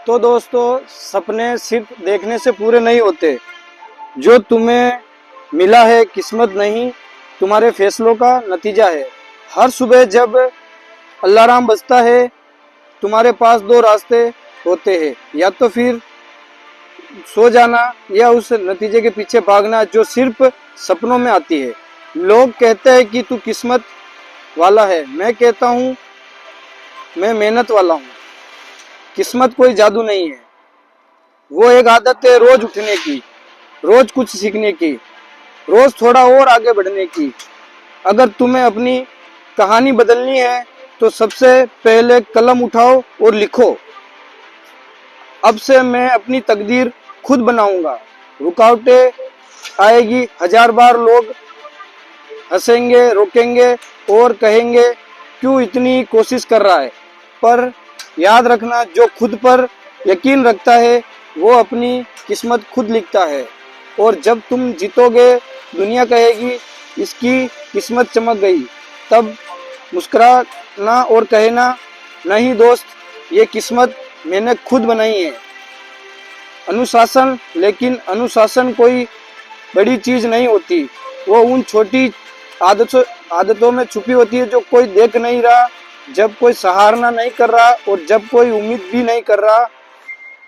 तो दोस्तों, सपने सिर्फ देखने से पूरे नहीं होते। जो तुम्हें मिला है किस्मत नहीं, तुम्हारे फैसलों का नतीजा है। हर सुबह जब अलार्म बजता है, तुम्हारे पास दो रास्ते होते हैं, या तो फिर सो जाना या उस नतीजे के पीछे भागना जो सिर्फ सपनों में आती है। लोग कहते हैं कि तू किस्मत वाला है, मैं कहता हूँ मैं मेहनत वाला हूँ। किस्मत कोई जादू नहीं है, वो एक आदत है रोज उठने की, रोज कुछ सीखने की, रोज थोड़ा और आगे बढ़ने की। अगर तुम्हें अपनी कहानी बदलनी है तो सबसे पहले कलम उठाओ और लिखो, अब से मैं अपनी तकदीर खुद बनाऊंगा। रुकावटें आएगी हजार बार, लोग हंसेंगे, रोकेंगे और कहेंगे क्यों इतनी कोशिश कर रहा है। पर याद रखना, जो खुद पर यकीन रखता है वो अपनी किस्मत खुद लिखता है। और जब तुम जीतोगे, दुनिया कहेगी इसकी किस्मत चमक गई, तब मुस्कुराना और कहना नहीं दोस्त, ये किस्मत मैंने खुद बनाई है। अनुशासन, लेकिन अनुशासन कोई बड़ी चीज नहीं होती, वो उन छोटी आदतों में छुपी होती है जो कोई देख नहीं रहा, जब कोई सराहना नहीं कर रहा और जब कोई उम्मीद भी नहीं कर रहा।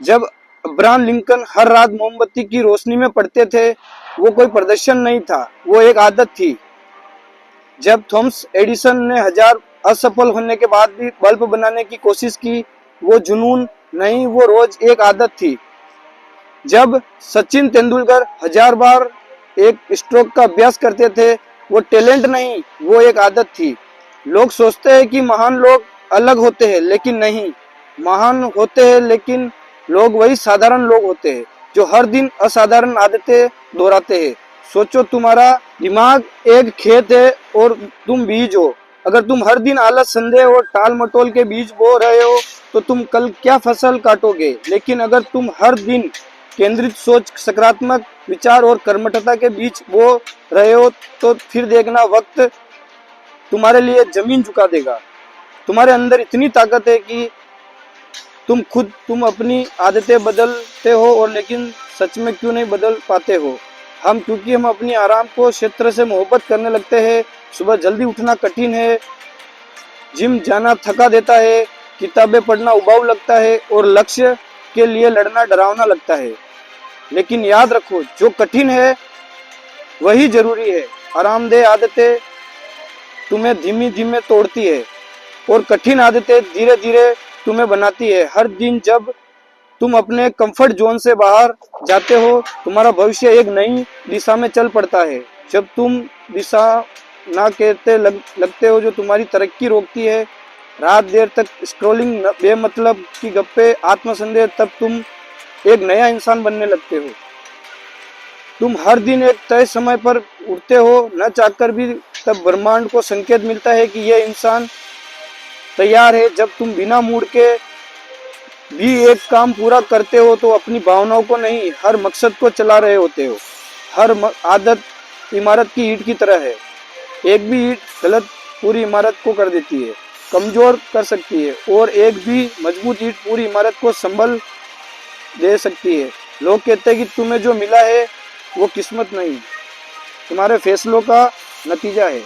जब अब्राहम लिंकन हर रात मोमबत्ती की रोशनी में पढ़ते थे, वो कोई प्रदर्शन नहीं था, वो एक आदत थी। जब थॉमस एडिसन ने हजार असफल होने के बाद भी बल्ब बनाने की कोशिश की, वो जुनून नहीं, वो रोज एक आदत थी। जब सचिन तेंदुलकर हजार बार एक स्ट्रोक का अभ्यास करते थे, वो टैलेंट नहीं, वो एक आदत थी। लोग सोचते हैं कि महान लोग अलग होते हैं, लेकिन नहीं, महान होते हैं लेकिन लोग वही साधारण लोग होते हैं जो हर दिन असाधारण आदतें दोहराते हैं। सोचो, तुम्हारा दिमाग एक खेत है और तुम बीज हो। अगर तुम हर दिन आलस, संदेह और टाल मटोल के बीज बो रहे हो तो तुम कल क्या फसल काटोगे। लेकिन अगर तुम हर दिन केंद्रित सोच, सकारात्मक विचार और कर्मठता के बीच बो रहे हो तो फिर देखना, वक्त तुम्हारे लिए जमीन झुका देगा। तुम्हारे अंदर इतनी ताकत है कि तुम अपनी आदतें बदलते हो, और लेकिन सच में क्यों नहीं बदल पाते हो? क्योंकि हम अपनी आराम को क्षेत्र से मोहब्बत करने लगते हैं। सुबह जल्दी उठना कठिन है, जिम जाना थका देता है, किताबें पढ़ना उबाऊ लगता है और लक्ष्य के लिए लड़ना डरावना लगता है। लेकिन याद रखो, जो कठिन है वही जरूरी है। आरामदेह आदतें तुम्हें धीमे धीमे तोड़ती है और कठिन आदतें धीरे धीरे तुम्हें बनाती है। हर दिन जब तुम अपने कंफर्ट जोन से बाहर जाते हो, तुम्हारा भविष्य एक नई दिशा में चल पड़ता है। जब तुम दिशा ना कहते लगते हो जो तुम्हारी तरक्की रोकती है, रात देर तक स्क्रॉलिंग, बेमतलब की गप्पे, आत्मसंदेह, तब तुम एक नया इंसान बनने लगते हो। तुम हर दिन एक तय समय पर उठते हो, न चाहकर भी, तब ब्रह्मांड को संकेत मिलता है कि यह इंसान तैयार है। जब तुम बिना मूड के भी एक काम पूरा करते हो तो अपनी भावनाओं को नहीं, हर मकसद को चला रहे होते हो। हर आदत इमारत की ईंट की तरह है, एक भी ईंट गलत पूरी इमारत को कर देती है, कमजोर कर सकती है, और एक भी मजबूत ईंट पूरी इमारत को संभल दे सकती है। लोग कहते हैं कि तुम्हें जो मिला है वो किस्मत नहीं, तुम्हारे फैसलों का नतीजा है।